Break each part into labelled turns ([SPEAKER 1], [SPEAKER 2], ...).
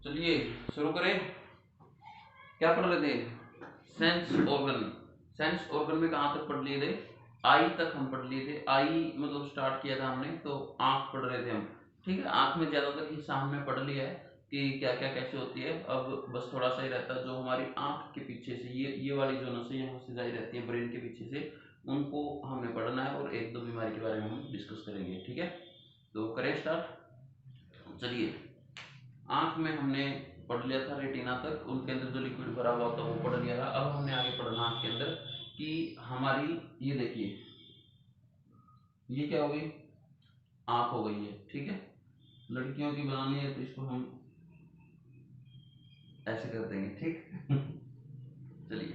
[SPEAKER 1] चलिए शुरू करें। क्या पढ़ रहे थे? Sense organ. सेंस ऑर्गन में कहाँ तक पढ़ लिए थे? आई तक हम पढ़ लिए थे। आई मतलब स्टार्ट किया था हमने, तो आंख पढ़ रहे थे हम। ठीक है, आंख में ज्यादातर हिस्सा हमने पढ़ लिया है कि क्या क्या कैसे होती है। अब बस थोड़ा सा ही रहता है, जो हमारी आंख के पीछे से ये वाली जो नसें यहाँ से जारी रहती है ब्रेन के पीछे से, उनको हमने पढ़ना है और एक दो बीमारी के बारे में हम डिस्कस करेंगे। ठीक है, तो करें स्टार्ट। चलिए, आंख में हमने पढ़ लिया था रेटिना तक, उनके अंदर जो लिक्विड भरा हुआ होता है वो पढ़ लिया था। अब हमने आगे पढ़ना आंख के अंदर कि हमारी, ये देखिए, ये क्या हो गई? आंख हो गई है। ठीक है, लड़कियों की बनानी है तो इसको हम ऐसे कर देंगे। ठीक चलिए,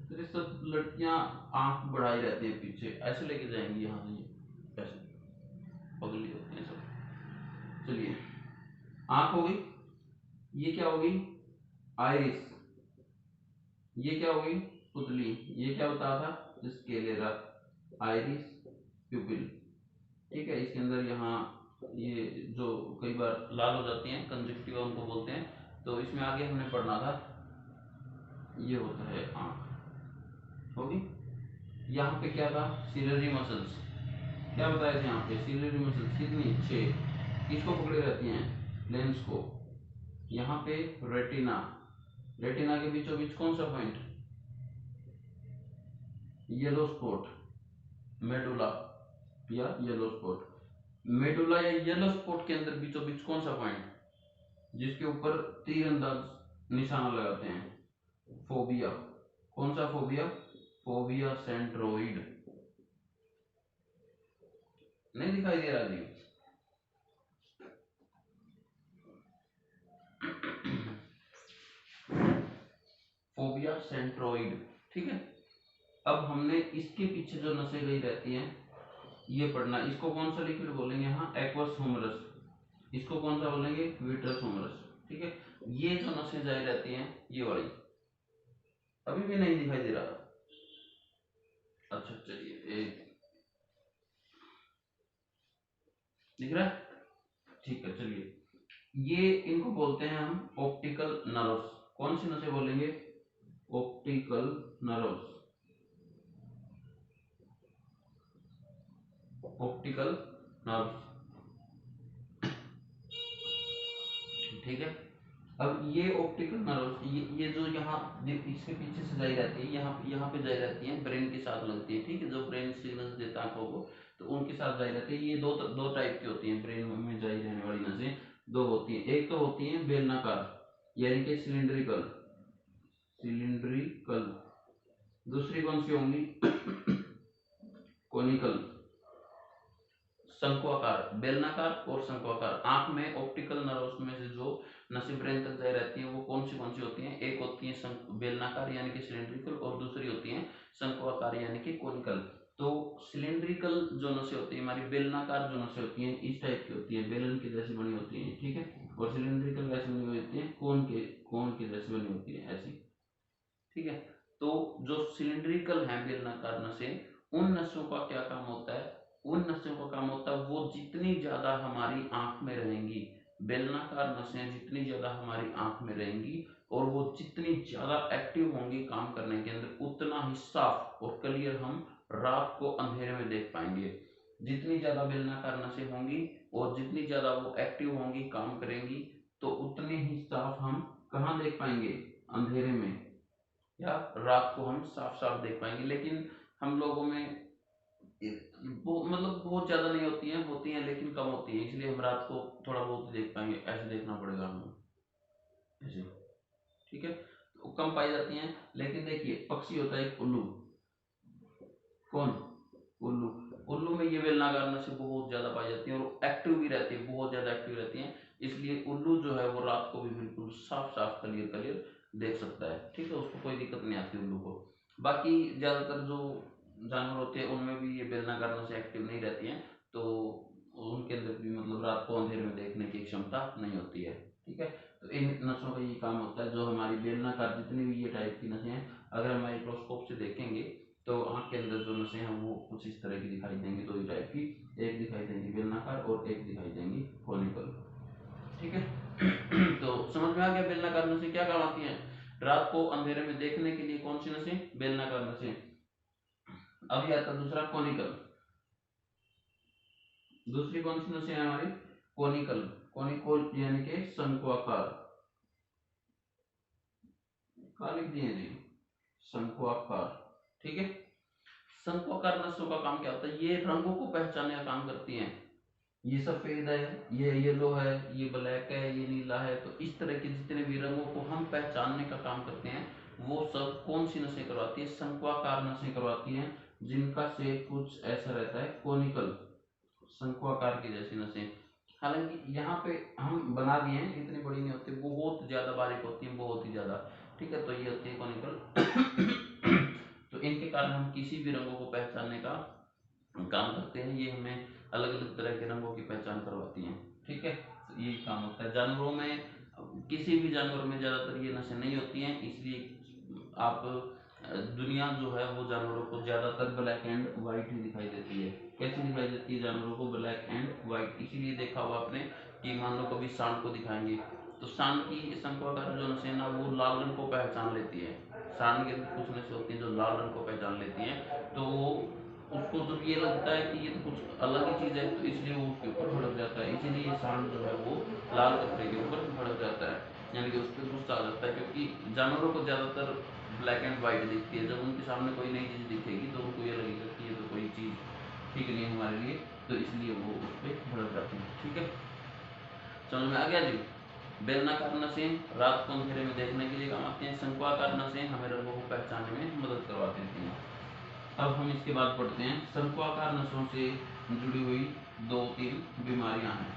[SPEAKER 1] तो इस सब लड़कियां आंख बढ़ाई रहती है पीछे, ऐसे लेके जाएंगी यहाँ से, ये ऐसे पगली होती है सब। चलिए, आंख हो गई। ये क्या हो गई? आइरिस। ये क्या हो गई? पुतली। ये क्या बताया था? Sclera, iris, प्यूपिल। ठीक है, इसके अंदर यहाँ ये जो कई बार लाल हो जाती हैं, कंजक्टिवा उनको बोलते हैं। तो इसमें आगे हमने पढ़ना था, ये होता है आंख। होगी। यहाँ पे क्या था? Ciliary muscles. क्या बताया था यहाँ पे? सिलरी मसल्स कितनी? 6। किसको पकड़े रहती हैं? लेंस को। यहाँ पे रेटिना। रेटिना के बीचों बीच कौन सा पॉइंट? येलो स्पॉट, मेडुला या येलो स्पॉट। मेडुला या येलो स्पॉट के अंदर बीचों बीच कौन सा पॉइंट, जिसके ऊपर तीरंदाज निशाना लगाते हैं? फोबिया। कौन सा फोबिया? Phobia centroid. नहीं दिखाई दे रहा जी? Phobia centroid. ठीक है, अब हमने इसके पीछे जो नसें गई रहती हैं ये पढ़ना। इसको कौन सा लिक्विड बोलेंगे? यहाँ एक्वस ह्यूमरस। इसको कौन सा बोलेंगे? Vitreous humour. ठीक है, ये जो नसें जारी रहती हैं ये वाली, अभी भी नहीं दिखाई दे रहा? अच्छा चलिए, एक दिख रहा है? ठीक है, चलिए, ये इनको बोलते हैं हम ऑप्टिकल नर्व्स। कौन सी नसें बोलेंगे? Optical nerves. Optical nerves. ठीक है, अब ये ऑप्टिकल नर्व्स, ये जो यहाँ इसके पीछे से जाई रहती है, यहाँ पे जाई रहती है, ब्रेन के साथ लगती है। ठीक है, जो ब्रेन सिग्नल्स देता है आंखों को, तो उनके साथ जाई रहती है। ये दो टाइप की होती हैं ब्रेन में जाई रहने वाली नसें। दो होती हैं, एक तो होती है बेलनाकार यानी कि सिलिंड्रिकल। सिलिंड्रिकल। दूसरी कौन सी होंगी? कोनिकल, शंक्वाकार। बेलनाकार और शंक्वाकार। आंख में ऑप्टिकल नर्व्स में से जो नसें ब्रेन तक जाए रहती हैं वो कौन सी होती हैं? एक होती है बेलनाकार यानी कि सिलिंड्रिकल, और दूसरी होती है शंक्वाकार यानी कि कोनिकल। तो सिलिंड्रिकल जो नसें होती है हमारी, बेलनाकार जो नसें होती हैं इस टाइप की होती है, बेलन की जैसी बनी होती है। ठीक है, और सिलिंड्रिकल कैसे बनी हुई होती है? कोन के जैसी बनी होती है, ऐसी। ठीक है, तो जो सिलिंड्रिकल है बेलनाकार नसें, उन नसों का क्या काम होता है? उन नसों का काम होता है, वो जितनी ज्यादा हमारी आंख में रहेंगी, बेलनाकार नसें जितनी ज्यादा हमारी आंख में रहेंगी और वो जितनी ज्यादा एक्टिव होंगी काम करने के अंदर, उतना ही साफ और क्लियर हम रात को अंधेरे में देख पाएंगे। जितनी ज्यादा बेलनाकार नसें होंगी और जितनी ज्यादा वो एक्टिव होंगी, काम करेंगी, तो उतने ही साफ हम कहाँ देख पाएंगे? अंधेरे में या रात को हम साफ साफ देख पाएंगे। लेकिन हम लोगों में वो मतलब बहुत ज्यादा नहीं होती हैं लेकिन कम होती हैं, इसलिए हम रात को थोड़ा बहुत देख पाएंगे। ऐसे देखना पड़ेगा हमें, ऐसे। ठीक है, तो कम पाई जाती हैं। लेकिन देखिए, पक्षी होता है एक उल्लू। कौन? उल्लू। उल्लू में ये बेलनाकार नसें बहुत ज्यादा पाई जाती हैं और एक्टिव भी रहती है, बहुत ज्यादा एक्टिव रहती हैं। इसलिए उल्लू जो है वो रात को भी बिल्कुल साफ साफ क्लियर क्लियर देख सकता है। ठीक है, उसको कोई दिक्कत नहीं आती उल्लू को। बाकी ज्यादातर जो जानवर होते हैं उनमें भी ये बेलनाकार नसें एक्टिव नहीं रहती हैं, तो उनके अंदर भी मतलब रात को अंधेरे में देखने की क्षमता नहीं होती है। ठीक है, तो इन नसों का ये काम होता है, जो हमारी बेलनाकार जितनी भी ये टाइप की नसें हैं, अगर हम माइक्रोस्कोप से देखेंगे तो आंख के अंदर जो नसें हैं वो कुछ इस तरह की दिखाई देंगी, दो ही टाइप की, एक दिखाई देंगी बेलनाकार और एक दिखाई देंगी कोनिकल। ठीक है। तो समझ में आ गया बेलनाकार नसें क्या काम आती हैं। रात को अंधेरे में देखने के लिए कौन सी नसें, बेलनाकार नसें। अब आता दूसरा कोनिकल। दूसरी कौन सी नसें हैं हमारी, कोनिकल। कोनिकल यानी कि शंक्वाकार, क्या लिख दिए जी, शंक्वाकार। ठीक है। शंक्वाकार नसों का काम क्या होता है, ये रंगों को पहचानने का काम करती हैं। ये सफेद है, ये येलो है, ये ब्लैक है, ये नीला है, तो इस तरह के जितने भी रंगों को हम पहचानने का काम करते हैं वो सब कौन सी नसें करवाती है, शंक्वाकार नसें करवाती हैं, जिनका शेप कुछ ऐसा रहता है कोनिकल, शंक्वाकार की जैसी नसें। हालांकि यहाँ पे हम बना दिए हैं, इतनी बड़ी नहीं होती, बहुत ज्यादा बारीक होती है, बहुत ही ज्यादा। ठीक है, तो ये होती है कोनिकल। तो इनके कारण हम किसी भी रंगों को पहचानने का काम करते हैं, ये हमें अलग अलग तरह के रंगों की पहचान करवाती हैं। ठीक है, तो ये काम होता है। जानवरों में, किसी भी जानवर में ज़्यादातर ये नसें नहीं होती हैं, इसलिए आप दुनिया जो है वो जानवरों को ज़्यादातर ब्लैक एंड वाइट ही दिखाई देती है। कैसी दिखाई देती है जानवरों को, ब्लैक एंड वाइट। इसीलिए देखा होगा आपने कि मान लो कभी सांड को दिखाएंगे तो सांड की शंक्वाकार जो नसें ना वो लाल रंग को पहचान लेती है। सांड के अंदर कुछ नसें होती हैं जो लाल रंग को पहचान लेती हैं, तो वो उसको जब ये लगता है कि ये तो कुछ अलग ही चीज़ है, तो इसलिए वो उसके ऊपर भड़क जाता है। इसीलिए ये सांड जो है वो लाल कपड़े के ऊपर भड़क जाता है, यानी कि उस पर गुस्सा आ जाता है, क्योंकि जानवरों को ज़्यादातर ब्लैक एंड वाइट दिखती है। जब उनके सामने कोई नई चीज़ दिखेगी तो उनको ये लगेगा कि ये तो कोई चीज़ ठीक नहीं है हमारे लिए, तो इसलिए वो उस पर भड़क जाते हैं। ठीक है, समझ में आ गया जी। बेलनाकार नसें रात को अंधेरे में देखने के लिए काम आती हैं, शंक्वाकार नसें हमें रंगों को पहचानने में मदद करवा देती हैं। अब हम इसके बाद पढ़ते हैं शंक्वाकार नसों से जुड़ी हुई 2-3 बीमारियां हैं।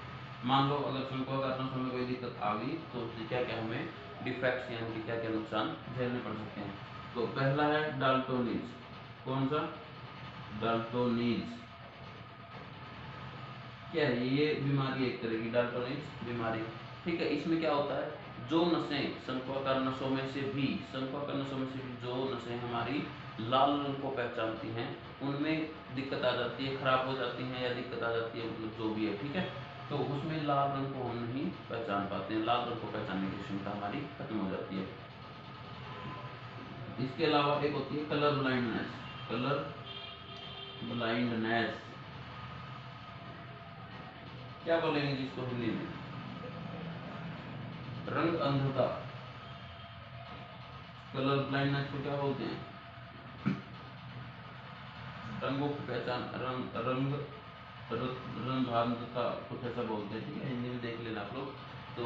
[SPEAKER 1] मान लो अगर शंक्वाकार नसों में कोई दिक्कत आ गई तो उससे क्या क्या हमें डिफेक्ट्स यानी कि क्या क्या नुकसान झेलने पड़ सकते हैं। तो पहला है डाल्टोनिज। कौन सा, डाल्टोनिज। क्या है ये बीमारी, एक तरह की डाल्टोनिज बीमारी। ठीक है, इसमें क्या होता है, जो नसें शंक्वाकार नसों में से भी, शंक्वाकार नसों में से भी जो नसें हमारी लाल रंग को पहचानती हैं उनमें दिक्कत आ जाती है, खराब हो जाती हैं या दिक्कत आ जाती है, मतलब जो भी है। ठीक है, तो उसमें लाल रंग को हम नहीं पहचान पाते हैं, लाल रंग को पहचानने की क्षमता हमारी खत्म हो जाती है। इसके अलावा एक होती है कलर ब्लाइंडनेस। कलर ब्लाइंडनेस क्या बोलेंगे जिसको हिंदी में, रंग अंधता। कलर ब्लाइंडनेस को क्या बोलते हैं, रंगों की पहचान, रंगांधता कुछ ऐसा बोलते हैं। ठीक है, हिंदी में देख लेना आप लोग। तो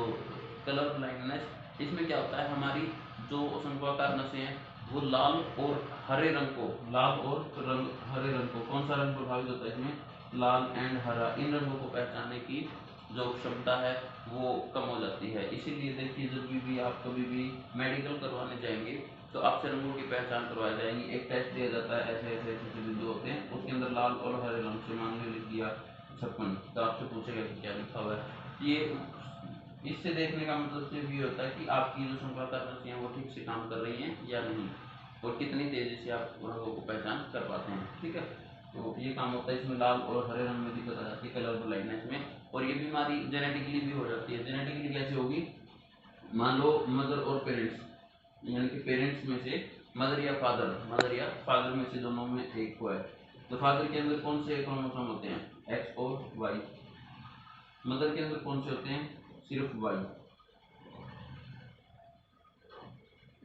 [SPEAKER 1] कलर ब्लाइंडनेस, इसमें क्या होता है, हमारी जो शंक्वाकार नसें हैं वो लाल और हरे रंग को, लाल और हरे रंग को, कौन सा रंग प्रभावित होता है इसमें, लाल एंड हरा, इन रंगों को पहचानने की जो क्षमता है वो कम हो जाती है। इसीलिए देखिए जब भी आप कभी भी मेडिकल करवाने जाएंगे तो आपसे रंगों की पहचान करवाई जाएगी। एक टेस्ट दिया जाता है, ऐसे ऐसे ऐसे बिंदु होते हैं, उसके अंदर लाल और हरे रंग से मान लो लिख दिया 56, तो आपसे पूछेगा कि क्या लिखा हुआ है। ये इससे देखने का मतलब सिर्फ ये होता है कि आपकी जो शंक्वाकार नसें हैं वो ठीक से काम कर रही हैं या नहीं, और कितनी तेजी से आप रंगों को पहचान कर पाते हैं। ठीक है, तो ये काम होता है इसमें, लाल और हरे रंग में दिक्कत आ जाती है कलर ब्लाइंडनेस में। और ये बीमारी जेनेटिकली भी हो जाती है। जेनेटिकली कैसे होगी, मान लो मदर और पेरेंट्स, यानी कि पेरेंट्स में से मदर या फादर में से दोनों में एक को है, तो फादर के अंदर कौन से क्रोमोसोम होते हैं, एक्स और वाई। मदर के अंदर कौन से होते हैं, सिर्फ वाई।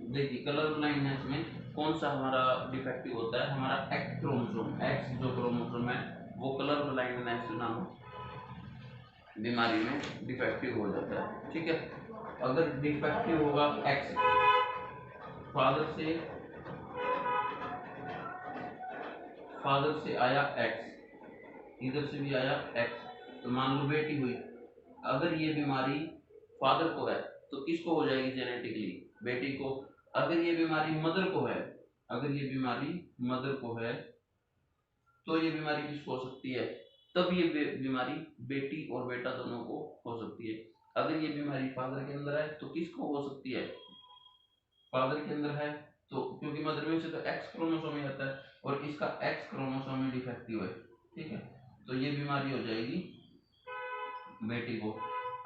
[SPEAKER 1] देखिए कलर ब्लाइंडनेस में कौन सा हमारा डिफेक्टिव होता है, हमारा एक्स क्रोमोसोम, एक्स जो क्रोमोसोम है वो कलर ब्लाइंडनेस नाम बीमारी में डिफेक्टिव हो जाता है। ठीक है, अगर डिफेक्टिव होगा एक्स, फादर से आया एक्स, इधर से भी आया एक्स, तो मान लो बेटी हुई। अगर ये बीमारी फादर को है तो किसको हो जाएगी जेनेटिकली, बेटी को। अगर ये बीमारी मदर को है, अगर ये बीमारी मदर को है तो ये बीमारी किसको हो सकती है, तब ये बीमारी बेटी और बेटा दोनों को हो सकती है। अगर ये बीमारी फादर के अंदर है तो किसको हो सकती है, फादर के अंदर है तो, क्योंकि मदर में से तो एक्स क्रोमोसोम ही आता है, और जिसका एक्स क्रोमोसोम में डिफेक्टिव है, ठीक है, तो ये बीमारी हो जाएगी बेटी को।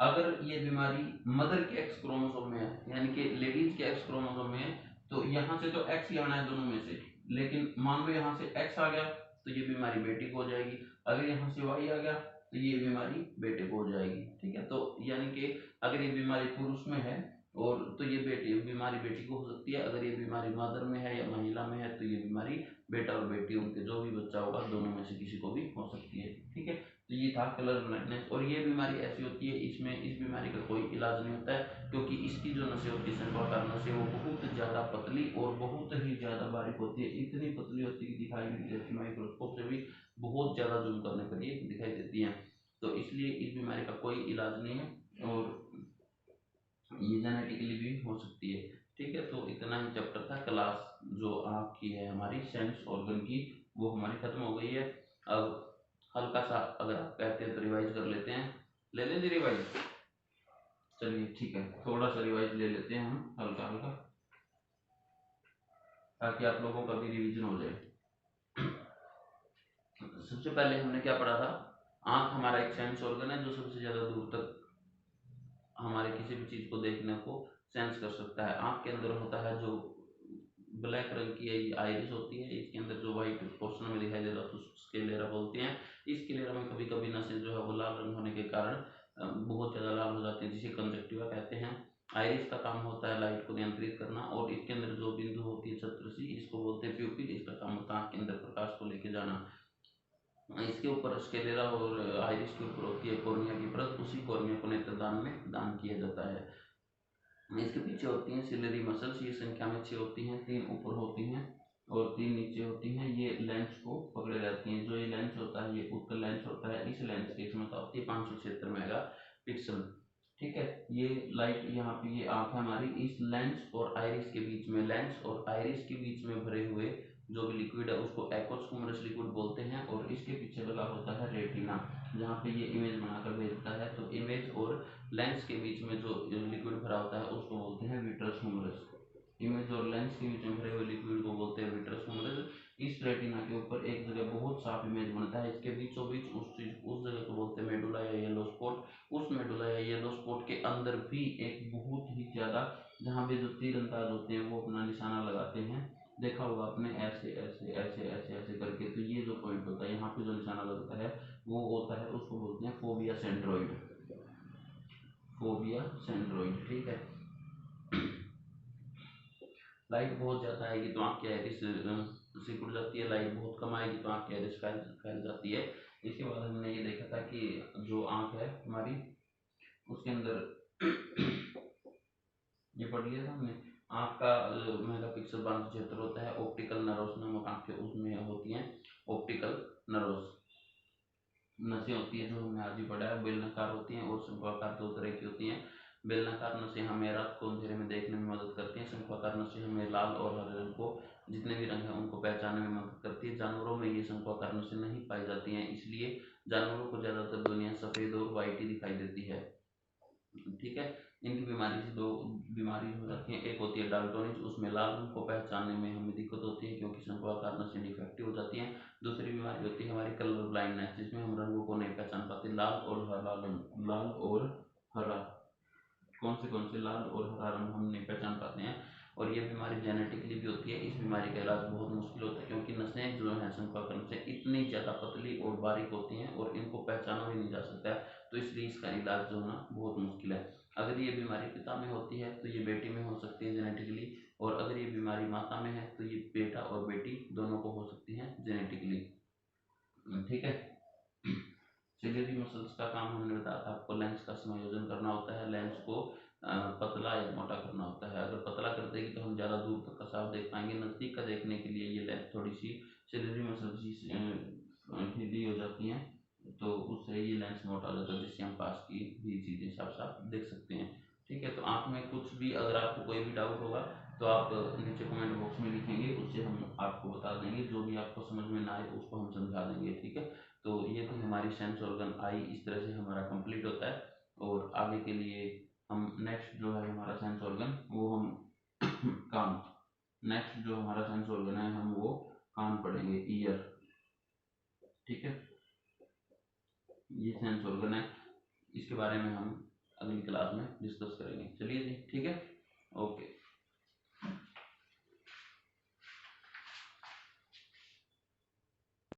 [SPEAKER 1] अगर ये बीमारी मदर के एक्स क्रोमोसोम में है, यानी कि लेडीज के एक्स क्रोमोसोम में है, तो यहाँ से तो एक्स ही आना है दोनों में से, लेकिन मान लो यहाँ से एक्स आ गया तो ये बीमारी बेटी को हो जाएगी, अगर यहाँ से वाई आ गया तो ये बीमारी बेटे को हो जाएगी, ठीक है। तो यानी कि अगर ये बीमारी पुरुष में है और तो ये बीमारी बेटी को हो सकती है, अगर ये बीमारी मदर में है या महिला में है तो ये बीमारी बेटा और बेटी उनके जो भी बच्चा होगा दोनों में से किसी को भी हो सकती है, ठीक है। तो ये था कलर ब्लाइंडनेस। और ये बीमारी ऐसी होती है, इसमें इस बीमारी का कोई इलाज नहीं होता है, क्योंकि इसकी जो नसें होती है शंक्वाकार नसें वो बहुत ज़्यादा पतली और बहुत ही ज़्यादा बारीक होती है, इतनी पतली होती है कि दिखाई नहीं देती, माइक्रोस्कोप से भी बहुत ज़्यादा जूम करने पर ये दिखाई देती है। तो इसलिए इस बीमारी का कोई इलाज नहीं है और ये जेनेटिकली भी हो सकती है, ठीक है। तो इतना ही चैप्टर था। क्लास जो आपकी है हमारी सेंस ऑर्गन की वो हमारी खत्म हो गई है। अब हल्का सा अगर आप कहते हैं तो रिवाइज कर लेते हैं, ले लें जी रिवाइज, चलिए ठीक है, थोड़ा सा रिवाइज ले लेते हैं हम हल्का हल्का, ताकि आप लोगों का भी रिवीजन हो जाए। सबसे पहले हमने क्या पढ़ा था, आंख हमारा एक सेंस ऑर्गन है जो सबसे ज्यादा दूर तक हमारे किसी भी चीज को देखने को सेंस कर सकता है। आंख के अंदर होता है जो ब्लैक रंग की आइरिस होती है, इसके अंदर जो व्हाइट पोर्शन में दिखाई दे रहा है तो स्क्लेरा बोलते हैं। इस स्क्लेरा में कभी कभी नसें जो है वो लाल रंग होने के कारण बहुत ज़्यादा लाल हो जाती है, जिसे कंजक्टिवा कहते हैं। आइरिस का काम होता है लाइट को नियंत्रित करना, और इसके अंदर जो बिंदु होती है छत्रसी, इसको बोलते हैं प्यूपिल, इसका काम होता है आँख के अंदर प्रकाश को लेके जाना। इसके ऊपर स्क्लेरा और आइरिस के ऊपर होती है कॉर्निया की परत, उसी कॉर्निया को नेत्रदान में दान किया जाता है। इसके पीछे होती हैं सिलरी मसल्स, ये संख्या में 6 होती हैं, 3 ऊपर होती हैं और 3 नीचे होती हैं। ये लेंस को पकड़े रहती हैं। जो ये लेंस होता है ये उत्तल लेंस होता है। इस लेंस की क्षमता होती है 576 मेगा पिक्सल, ठीक है। ये लाइट यहाँ पे ये आंख है हमारी, इस लेंस और आइरिस के बीच में, लेंस और आइरिस के बीच में भरे हुए जो भी लिक्विड है उसको एक्वस ह्यूमरस लिक्विड बोलते हैं। और इसके पीछे लगा होता है रेटिना, जहाँ पे ये इमेज बनाकर भेजता है। तो इमेज और लेंस के बीच में जो लिक्विड भरा होता है उसको बोलते हैं विट्रस ह्यूमरस। इमेज और लेंस के बीच में भरे हुए लिक्विड को बोलते हैं विट्रस ह्यूमरस। इस रेटिना के ऊपर एक जगह बहुत साफ इमेज बनता है, इसके बीचों बीच उस जगह को बोलते हैं मेडुला या येलो स्पॉट। उस मेडुला या येलो स्पॉट के अंदर भी एक बहुत ही ज्यादा, जहाँ पे जो तीरंदाज होते हैं वो अपना निशाना लगाते हैं, देखा होगा आपने, ऐसे ऐसे ऐसे ऐसे ऐसे करके। तो ये जो पॉइंट होता है यहाँ पे जो निशाना लगता है वो होता है, उसको बोलते हैं फोविया सेंट्रोइड, फोविया सेंट्रोइड, ठीक है। लाइट बहुत ज़्यादा आएगी तो आँख की आइरिस सिकुड़ जाती है, लाइट बहुत कम आएगी तो आँख की आइरिस फैल जाती है। इसके बाद हमने ये देखा था कि जो आँख है हमारी उसके अंदर ये पढ़ लिया था हमने, आँख का मेगा पिक्सल 1276 होता है। ऑप्टिकल नर्व्स नामक आँखें उसमें होती हैं, ऑप्टिकल नर्व्स नसें होती है जो हमने आज ही पढ़ा है, बेलनाकार होती हैं और शंक्वाकार 2 तरह की होती हैं। बेलनाकार नसें हमें रात को अंधेरे में देखने में मदद करती हैं, शंक्वाकार नसें हमें लाल और हरे रंग को, जितने भी रंग हैं उनको पहचानने में मदद करती है। जानवरों में ये शंक्वाकार नसें नहीं पाई जाती हैं, इसलिए जानवरों को ज़्यादातर दुनिया सफ़ेद और वाइट ही दिखाई देती है, ठीक है। इनकी बीमारी से 2 बीमारी हो जाती हैं, एक होती है डाल्टोनिज, उसमें लाल रंग को पहचानने में हमें दिक्कत होती है क्योंकि शंक्वाकार नसें डिफेक्टिव हो जाती हैं। दूसरी बीमारी होती है हमारी कलर ब्लाइंडनेस, जिसमें हम रंगों को नहीं पहचान पाते, लाल और हरा रंग, लाल और हरा, कौन से लाल और हरा रंग हम नहीं पहचान पाते हैं। और ये बीमारी जेनेटिकली भी होती है। इस बीमारी का इलाज बहुत मुश्किल होता है क्योंकि नसें जो हैं शंक्वाकार नसें इतनी ज़्यादा पतली और बारीक होती हैं और इनको पहचाना भी नहीं जा सकता है, तो इसलिए इसका इलाज जो होना बहुत मुश्किल है। अगर ये बीमारी पिता में होती है तो ये बेटी में हो सकती है जेनेटिकली, और अगर ये बीमारी माता में है तो ये बेटा और बेटी दोनों को हो सकती है जेनेटिकली, ठीक है। सिलियरी मसल्स का काम हमने बताया था आपको, लेंस का समायोजन करना होता है, लेंस को पतला या मोटा करना होता है। अगर पतला कर देगी तो हम ज़्यादा दूर तक का साफ देख पाएंगे, नज़दीक का देखने के लिए ये लेंस थोड़ी सी सिलियरी मसल्स ढीली हो जाती हैं, तो उससे ये लेंस मोटा हो जाता है, जिससे हम पास की भी चीज़ें साफ साफ देख सकते हैं, ठीक है। तो आँख में कुछ भी अगर आपको कोई भी डाउट होगा तो आप नीचे कमेंट बॉक्स में लिखेंगे, उससे हम आपको बता देंगे, जो भी आपको समझ में ना आए उसको हम समझा देंगे, ठीक है। तो ये थी हमारी सेंस ऑर्गन आई, इस तरह से हमारा कंप्लीट होता है। और आगे के लिए हम नेक्स्ट जो है हमारा सेंस ऑर्गन वो हम काम नेक्स्ट जो हमारा सेंस ऑर्गन है हम वो कान पढ़ेंगे, ईयर। ठीक है, ये सेंस ऑर्गन है, इसके बारे में हम अगली क्लास में डिस्कस करेंगे। चलिए जी, ठीक है, ओके।